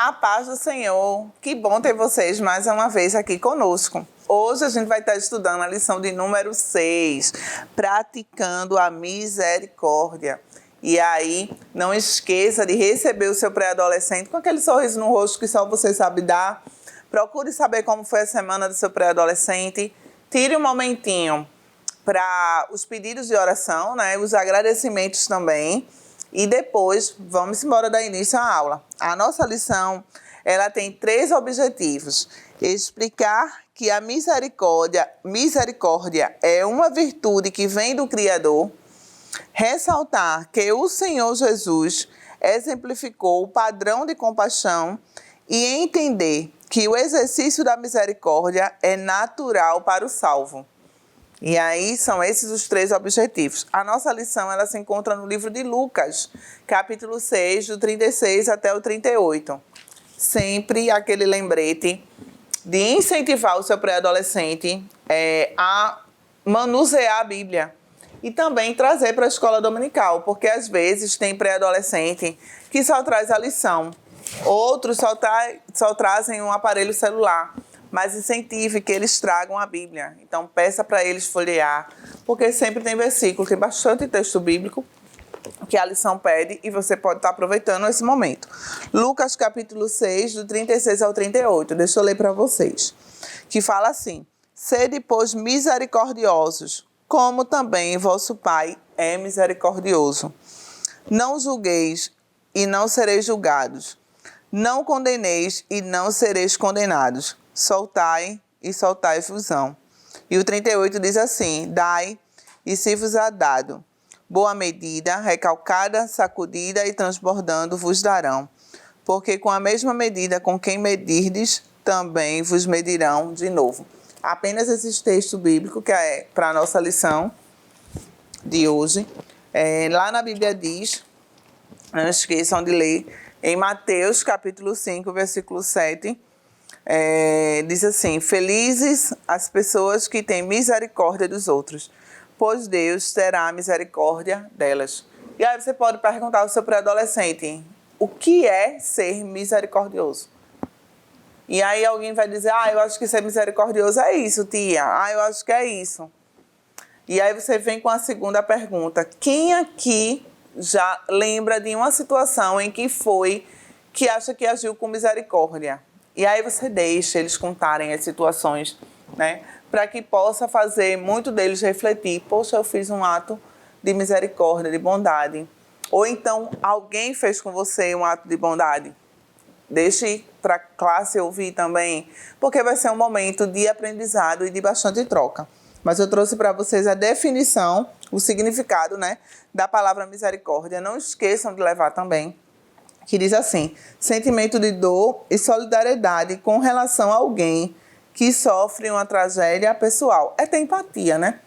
A paz do Senhor, que bom ter vocês mais uma vez aqui conosco. Hoje a gente vai estar estudando a lição de número 6, praticando a misericórdia. E aí, não esqueça de receber o seu pré-adolescente com aquele sorriso no rosto que só você sabe dar. Procure saber como foi a semana do seu pré-adolescente. Tire um momentinho para os pedidos de oração, né? Os agradecimentos também. E depois, vamos embora dar início à aula. A nossa lição, ela tem 3 objetivos. Explicar que a misericórdia é uma virtude que vem do Criador. Ressaltar que o Senhor Jesus exemplificou o padrão de compaixão e entender que o exercício da misericórdia é natural para o salvo. E aí são esses os 3 objetivos. A nossa lição ela se encontra no livro de Lucas, capítulo 6, do 36 até o 38. Sempre aquele lembrete de incentivar o seu pré-adolescente a manusear a Bíblia. E também trazer para a escola dominical, porque às vezes tem pré-adolescente que só traz a lição. Outros só trazem um aparelho celular. Mas incentive que eles tragam a Bíblia. Então, peça para eles folhear, porque sempre tem versículo, tem bastante texto bíblico que a lição pede e você pode estar aproveitando esse momento. Lucas, capítulo 6, do 36 ao 38. Deixa eu ler para vocês. Que fala assim: Sede, pois, misericordiosos, como também vosso Pai é misericordioso. Não julgueis e não sereis julgados. Não condeneis e não sereis condenados. Soltai e soltai-vos-ão. E o 38 diz assim: Dai e se vos há dado. Boa medida, recalcada, sacudida e transbordando vos darão. Porque com a mesma medida com quem medirdes, também vos medirão de novo. Apenas esse texto bíblico que é para a nossa lição de hoje. Lá na Bíblia diz, não esqueçam de ler, em Mateus capítulo 5, versículo 7, diz assim: Felizes as pessoas que têm misericórdia dos outros, pois Deus terá misericórdia delas. E aí você pode perguntar ao seu pré-adolescente: o que é ser misericordioso? E aí alguém vai dizer: eu acho que ser misericordioso é isso, tia. Eu acho que é isso. E aí você vem com a segunda pergunta: quem aqui já lembra de uma situação em que acha que agiu com misericórdia? E aí você deixa eles contarem as situações, né? Para que possa fazer muito deles refletir: poxa, eu fiz um ato de misericórdia, de bondade. Ou então, alguém fez com você um ato de bondade. Deixe para a classe ouvir também, porque vai ser um momento de aprendizado e de bastante troca. Mas eu trouxe para vocês a definição, o significado, né, da palavra misericórdia. Não esqueçam de levar também, que diz assim: sentimento de dor e solidariedade com relação a alguém que sofre uma tragédia pessoal. É ter empatia, né?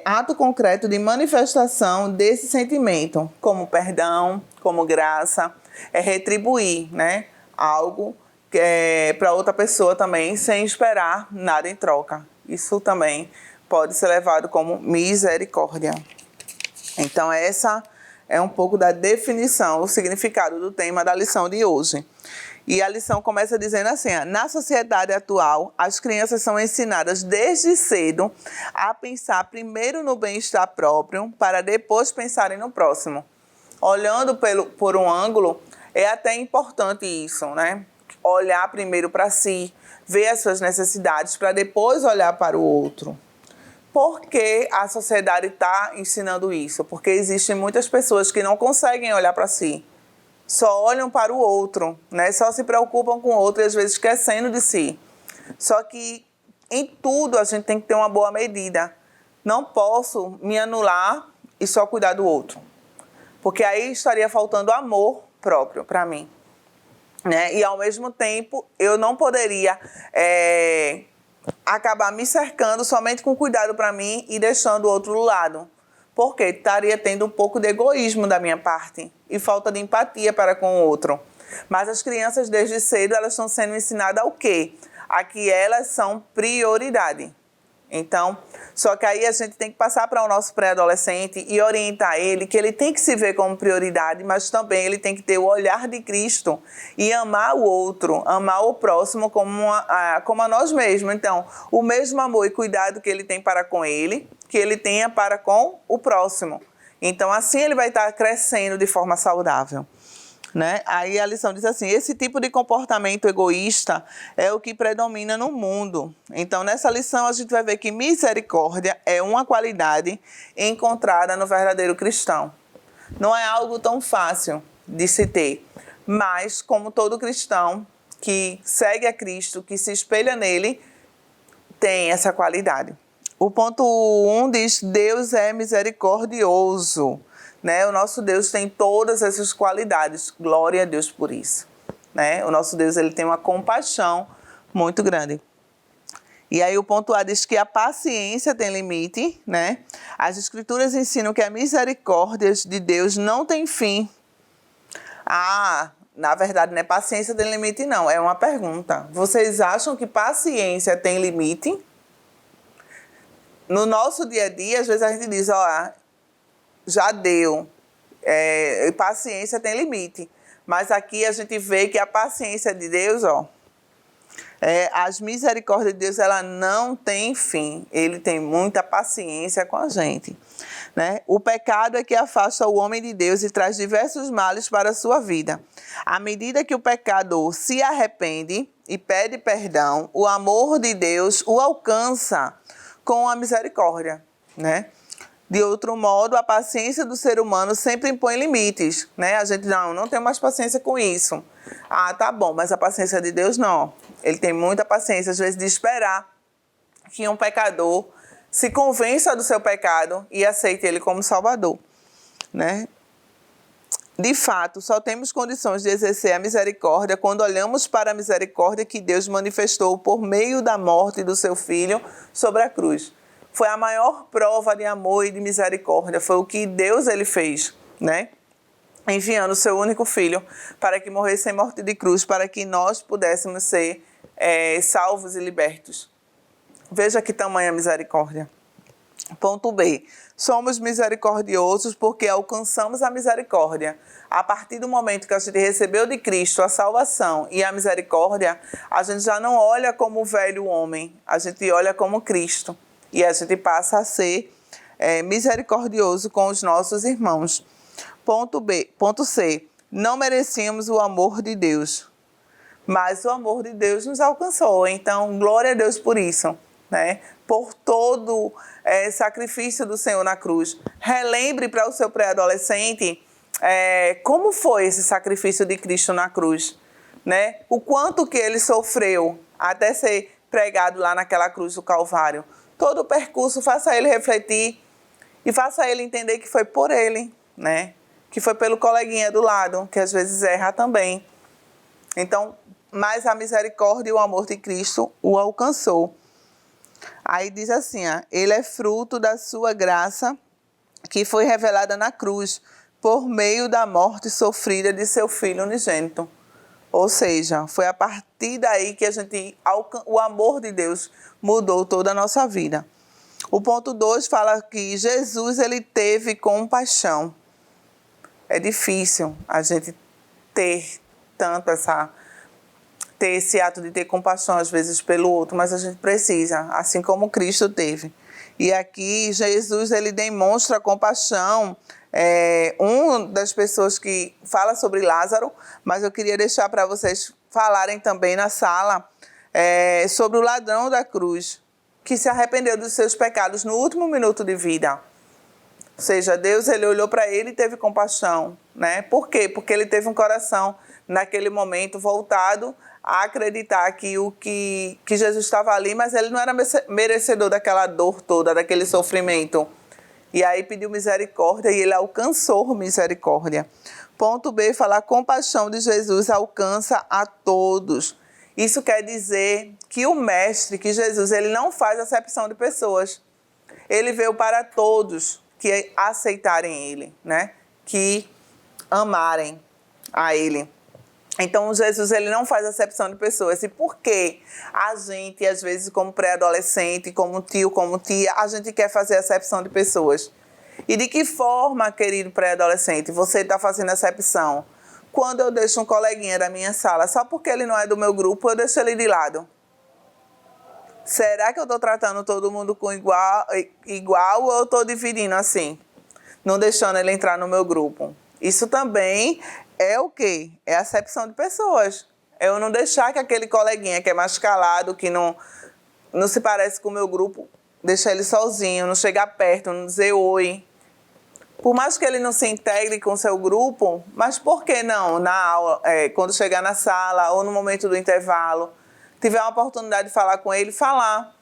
Ato concreto de manifestação desse sentimento, como perdão, como graça, retribuir, né, algo para outra pessoa também, sem esperar nada em troca. Isso também pode ser levado como misericórdia. Então, essa é um pouco da definição, o significado do tema da lição de hoje. E a lição começa dizendo assim: na sociedade atual, as crianças são ensinadas desde cedo a pensar primeiro no bem-estar próprio, para depois pensarem no próximo. Olhando por um ângulo, é até importante isso, né? Olhar primeiro para si, ver as suas necessidades, para depois olhar para o outro. Por que a sociedade está ensinando isso? Porque existem muitas pessoas que não conseguem olhar para si. Só olham para o outro, né? Só se preocupam com o outro e às vezes esquecendo de si. Só que em tudo a gente tem que ter uma boa medida. Não posso me anular e só cuidar do outro. Porque aí estaria faltando amor próprio para mim, né? E ao mesmo tempo eu não poderia acabar me cercando somente com cuidado para mim e deixando o outro do lado. Porque estaria tendo um pouco de egoísmo da minha parte e falta de empatia para com o outro. Mas as crianças, desde cedo, elas estão sendo ensinadas ao quê? A que elas são prioridade. Então, só que aí a gente tem que passar para o nosso pré-adolescente e orientar ele que ele tem que se ver como prioridade, mas também ele tem que ter o olhar de Cristo e amar o outro, amar o próximo como a nós mesmos. Então, o mesmo amor e cuidado que ele tem para com ele, que ele tenha para com o próximo. Então, assim ele vai estar crescendo de forma saudável. Né? Aí a lição diz assim: esse tipo de comportamento egoísta é o que predomina no mundo. Então, nessa lição, a gente vai ver que misericórdia é uma qualidade encontrada no verdadeiro cristão. Não é algo tão fácil de se ter, mas como todo cristão que segue a Cristo, que se espelha nele, tem essa qualidade. O ponto 1 diz: Deus é misericordioso. Né? O nosso Deus tem todas essas qualidades. Glória a Deus por isso. Né? O nosso Deus ele tem uma compaixão muito grande. E aí o ponto A diz que a paciência tem limite. Né? As Escrituras ensinam que a misericórdia de Deus não tem fim. Na verdade, não é paciência tem limite, não. É uma pergunta. Vocês acham que paciência tem limite? No nosso dia a dia, às vezes a gente diz, já deu, paciência tem limite. Mas aqui a gente vê que a paciência de Deus, as misericórdias de Deus, ela não tem fim. Ele tem muita paciência com a gente. Né? O pecado é que afasta o homem de Deus e traz diversos males para a sua vida. À medida que o pecador se arrepende e pede perdão, o amor de Deus o alcança com a misericórdia. Né? De outro modo, a paciência do ser humano sempre impõe limites, né? A gente não tem mais paciência com isso. Tá bom, mas a paciência de Deus não. Ele tem muita paciência, às vezes, de esperar que um pecador se convença do seu pecado e aceite ele como Salvador, né? De fato, só temos condições de exercer a misericórdia quando olhamos para a misericórdia que Deus manifestou por meio da morte do seu Filho sobre a cruz. Foi a maior prova de amor e de misericórdia. Foi o que Deus ele fez, né? Enviando o seu único filho para que morresse em morte de cruz, para que nós pudéssemos ser salvos e libertos. Veja que tamanha misericórdia. Ponto B. Somos misericordiosos porque alcançamos a misericórdia. A partir do momento que a gente recebeu de Cristo a salvação e a misericórdia, a gente já não olha como o velho homem, a gente olha como Cristo. E a gente passa a ser misericordioso com os nossos irmãos. Ponto C. Não merecíamos o amor de Deus, mas o amor de Deus nos alcançou. Então, glória a Deus por isso, né? Por todo sacrifício do Senhor na cruz. Relembre para o seu pré-adolescente como foi esse sacrifício de Cristo na cruz, né? O quanto que ele sofreu até ser pregado lá naquela cruz do Calvário. Todo o percurso, faça ele refletir e faça ele entender que foi por ele, né? Que foi pelo coleguinha do lado, que às vezes erra também. Então, mas a misericórdia e o amor de Cristo o alcançou. Aí diz assim, ele é fruto da sua graça que foi revelada na cruz por meio da morte sofrida de seu Filho unigênito. Ou seja, foi a partir daí que o amor de Deus mudou toda a nossa vida. O ponto 2 fala que Jesus ele teve compaixão. É difícil a gente ter esse ato de ter compaixão às vezes pelo outro, mas a gente precisa, assim como Cristo teve. E aqui Jesus ele demonstra compaixão. Uma das pessoas que fala sobre Lázaro, mas eu queria deixar para vocês falarem também na sala sobre o ladrão da cruz, que se arrependeu dos seus pecados no último minuto de vida. Ou seja, Deus ele olhou para ele e teve compaixão, né? Por quê? Porque ele teve um coração naquele momento voltado a acreditar que Jesus estava ali, mas ele não era merecedor daquela dor toda, daquele sofrimento. E aí pediu misericórdia e ele alcançou misericórdia. Ponto B, fala: a compaixão de Jesus alcança a todos. Isso quer dizer que o Mestre, que Jesus, ele não faz acepção de pessoas. Ele veio para todos que aceitarem ele, né? Que amarem a ele. Então, Jesus, ele não faz acepção de pessoas. E por que a gente, às vezes, como pré-adolescente, como tio, como tia, a gente quer fazer acepção de pessoas? E de que forma, querido pré-adolescente, você está fazendo acepção? Quando eu deixo um coleguinha da minha sala, só porque ele não é do meu grupo, eu deixo ele de lado. Será que eu estou tratando todo mundo com igual ou eu estou dividindo assim? Não deixando ele entrar no meu grupo? Isso também é o quê? É acepção de pessoas. Eu não deixar que aquele coleguinha que é mais calado, que não se parece com o meu grupo, deixar ele sozinho, não chegar perto, não dizer oi. Por mais que ele não se integre com o seu grupo, mas por que não, na aula, quando chegar na sala ou no momento do intervalo, tiver uma oportunidade de falar com ele, falar.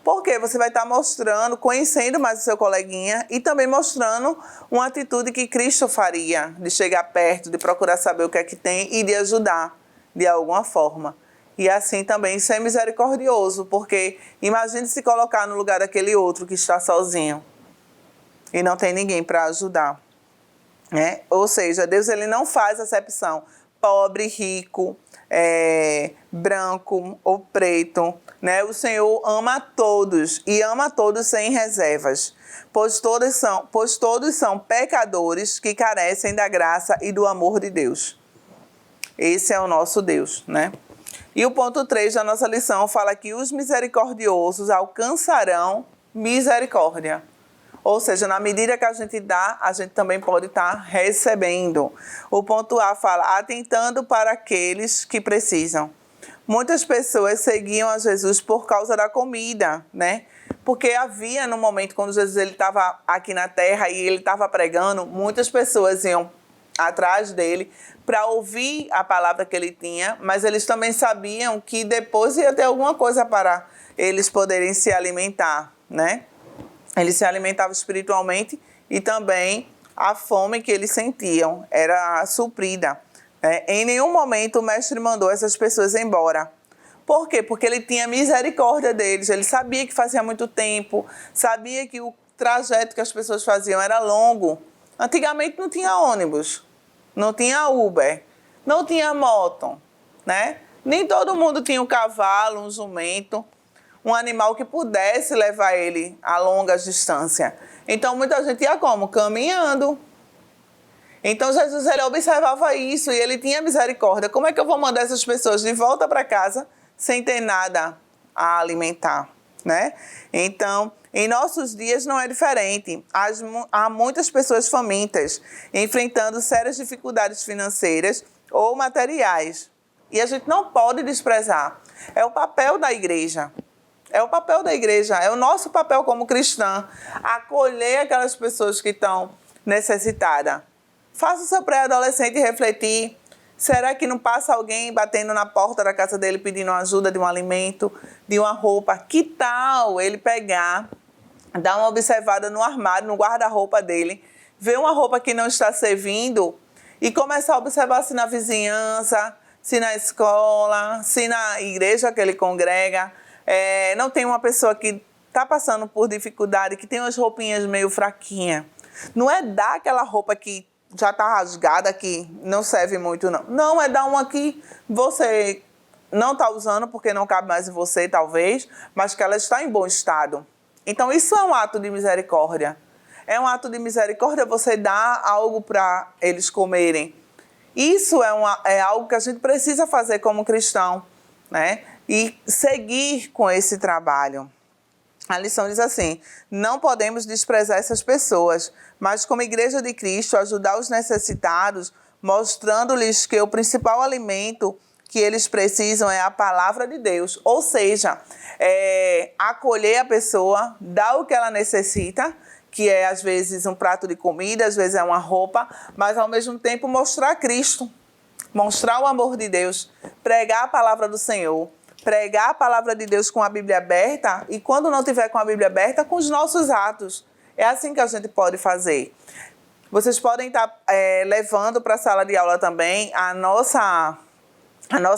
Porque você vai estar mostrando, conhecendo mais o seu coleguinha e também mostrando uma atitude que Cristo faria, de chegar perto, de procurar saber o que é que tem e de ajudar de alguma forma. E assim também ser misericordioso, porque imagine se colocar no lugar daquele outro que está sozinho e não tem ninguém para ajudar. Né? Ou seja, Deus ele não faz acepção pobre, rico, branco ou preto, né? O Senhor ama todos e ama todos sem reservas, pois todos são pecadores que carecem da graça e do amor de Deus. Esse é o nosso Deus, né? E o ponto 3 da nossa lição fala que os misericordiosos alcançarão misericórdia. Ou seja, na medida que a gente dá, a gente também pode estar recebendo. O ponto A fala, atentando para aqueles que precisam. Muitas pessoas seguiam a Jesus por causa da comida, né? Porque havia no momento quando Jesus estava aqui na terra e ele estava pregando, muitas pessoas iam atrás dele para ouvir a palavra que ele tinha, mas eles também sabiam que depois ia ter alguma coisa para eles poderem se alimentar, né? Eles se alimentavam espiritualmente e também a fome que eles sentiam era suprida. Em nenhum momento o mestre mandou essas pessoas embora. Por quê? Porque ele tinha misericórdia deles. Ele sabia que fazia muito tempo, sabia que o trajeto que as pessoas faziam era longo. Antigamente não tinha ônibus, não tinha Uber, não tinha moto, né? Nem todo mundo tinha um cavalo, um jumento, um animal que pudesse levar ele a longas distâncias. Então, muita gente ia como? Caminhando. Então, Jesus ele observava isso e ele tinha misericórdia. Como é que eu vou mandar essas pessoas de volta para casa sem ter nada a alimentar, né? Então, em nossos dias não é diferente. Há muitas pessoas famintas, enfrentando sérias dificuldades financeiras ou materiais. E a gente não pode desprezar. É o papel da igreja. É o papel da igreja, é o nosso papel como cristã, acolher aquelas pessoas que estão necessitadas. Faça o seu pré-adolescente refletir, será que não passa alguém batendo na porta da casa dele pedindo ajuda de um alimento, de uma roupa? Que tal ele pegar, dar uma observada no armário, no guarda-roupa dele, ver uma roupa que não está servindo e começar a observar se na vizinhança, se na escola, se na igreja que ele congrega, não tem uma pessoa que está passando por dificuldade, que tem umas roupinhas meio fraquinhas. Não é dar aquela roupa que já está rasgada, que não serve muito, não. Não, é dar uma que você não está usando porque não cabe mais em você, talvez, mas que ela está em bom estado. Então, isso é um ato de misericórdia. É um ato de misericórdia você dar algo para eles comerem. Isso é algo que a gente precisa fazer como cristão, né? E seguir com esse trabalho. A lição diz assim, não podemos desprezar essas pessoas, mas como Igreja de Cristo, ajudar os necessitados, mostrando-lhes que o principal alimento que eles precisam é a palavra de Deus. Ou seja, acolher a pessoa, dar o que ela necessita, que é às vezes um prato de comida, às vezes é uma roupa, mas ao mesmo tempo mostrar Cristo, mostrar o amor de Deus, pregar a palavra do Senhor, pregar a palavra de Deus com a Bíblia aberta e quando não tiver com a Bíblia aberta, com os nossos atos. É assim que a gente pode fazer. Vocês podem estar levando para a sala de aula também. A nossa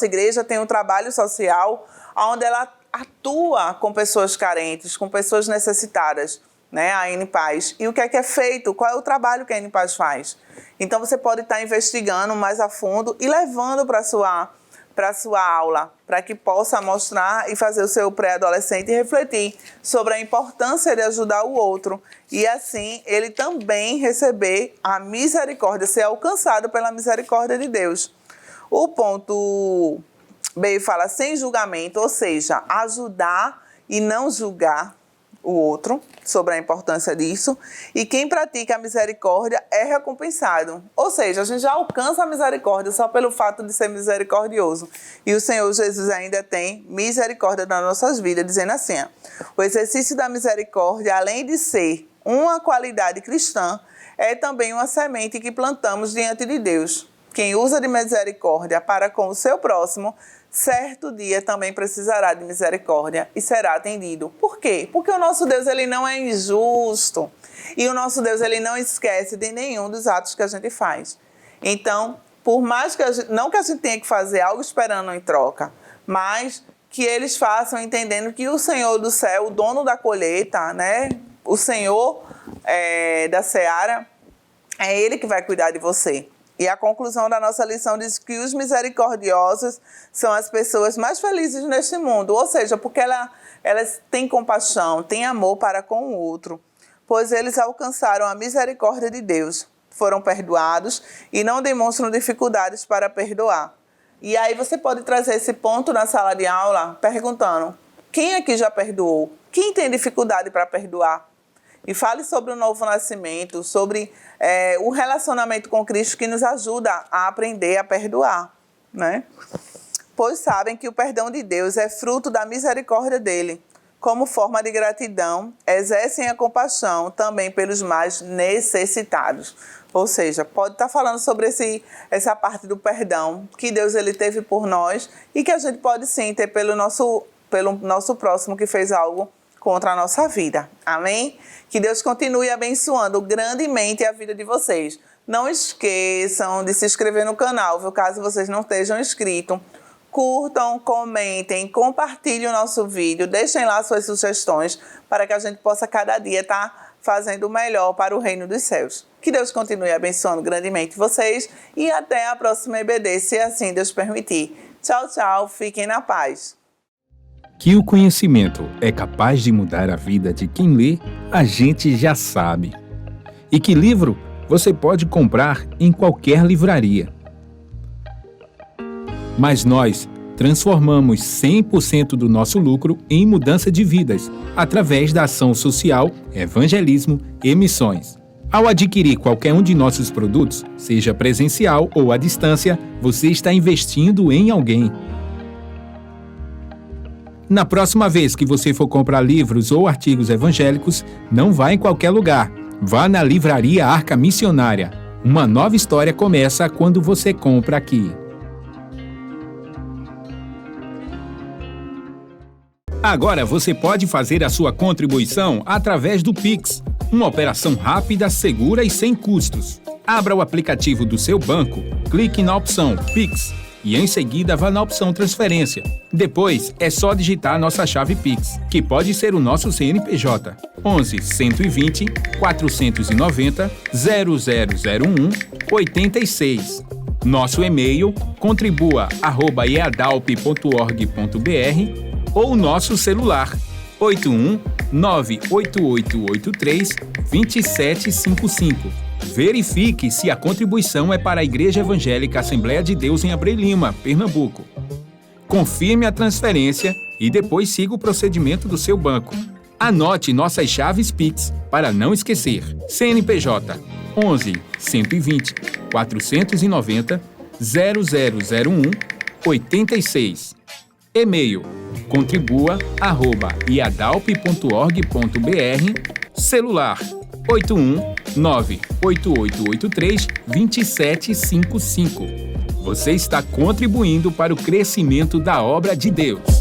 igreja tem um trabalho social onde ela atua com pessoas carentes, com pessoas necessitadas. né, a N-Paz. E o que é feito? Qual é o trabalho que a N-Paz faz? Então, você pode estar investigando mais a fundo e levando para a sua aula, para que possa mostrar e fazer o seu pré-adolescente refletir sobre a importância de ajudar o outro e, assim, ele também receber a misericórdia, ser alcançado pela misericórdia de Deus. O ponto B fala sem julgamento, ou seja, ajudar e não julgar o outro, sobre a importância disso, e quem pratica a misericórdia é recompensado. Ou seja, a gente já alcança a misericórdia só pelo fato de ser misericordioso. E o Senhor Jesus ainda tem misericórdia nas nossas vidas, dizendo assim, o exercício da misericórdia, além de ser uma qualidade cristã, é também uma semente que plantamos diante de Deus. Quem usa de misericórdia para com o seu próximo, certo dia também precisará de misericórdia e será atendido. Por quê? Porque o nosso Deus, ele não é injusto. E o nosso Deus, ele não esquece de nenhum dos atos que a gente faz. Então, por mais que não que a gente tenha que fazer algo esperando em troca, mas que eles façam entendendo que o Senhor do céu, o dono da colheita, né? O Senhor da seara, é Ele que vai cuidar de você. E a conclusão da nossa lição diz que os misericordiosos são as pessoas mais felizes neste mundo. Ou seja, porque elas têm compaixão, têm amor para com o outro. Pois eles alcançaram a misericórdia de Deus, foram perdoados e não demonstram dificuldades para perdoar. E aí você pode trazer esse ponto na sala de aula perguntando, quem aqui já perdoou? Quem tem dificuldade para perdoar? E fale sobre o novo nascimento, sobre o relacionamento com Cristo que nos ajuda a aprender a perdoar, né? Pois sabem que o perdão de Deus é fruto da misericórdia dele. Como forma de gratidão, exercem a compaixão também pelos mais necessitados. Ou seja, pode estar falando sobre essa parte do perdão que Deus ele teve por nós e que a gente pode sim ter pelo nosso próximo que fez algo contra a nossa vida. Amém? Que Deus continue abençoando grandemente a vida de vocês. Não esqueçam de se inscrever no canal, viu? Caso vocês não estejam inscritos. Curtam, comentem, compartilhem o nosso vídeo, deixem lá suas sugestões para que a gente possa cada dia estar fazendo o melhor para o reino dos céus. Que Deus continue abençoando grandemente vocês e até a próxima EBD, se assim Deus permitir. Tchau, tchau, fiquem na paz. Que o conhecimento é capaz de mudar a vida de quem lê, a gente já sabe. E que livro você pode comprar em qualquer livraria. Mas nós transformamos 100% do nosso lucro em mudança de vidas, através da ação social, evangelismo e missões. Ao adquirir qualquer um de nossos produtos, seja presencial ou à distância, você está investindo em alguém. Na próxima vez que você for comprar livros ou artigos evangélicos, não vá em qualquer lugar. Vá na Livraria Arca Missionária. Uma nova história começa quando você compra aqui. Agora você pode fazer a sua contribuição através do Pix, uma operação rápida, segura e sem custos. Abra o aplicativo do seu banco, clique na opção Pix e em seguida vá na opção Transferência. Depois é só digitar nossa chave Pix, que pode ser o nosso CNPJ 11 120 490 0001 86. Nosso e-mail contribua@eadalp.org.br ou nosso celular 81 98883 2755. Verifique se a contribuição é para a Igreja Evangélica Assembleia de Deus em Abreu Lima, Pernambuco. Confirme a transferência e depois siga o procedimento do seu banco. Anote nossas chaves Pix para não esquecer. CNPJ 11 120 490 0001 86. E-mail contribua@iadalp.org.br. Celular 81 98883 2755. Você está contribuindo para o crescimento da obra de Deus.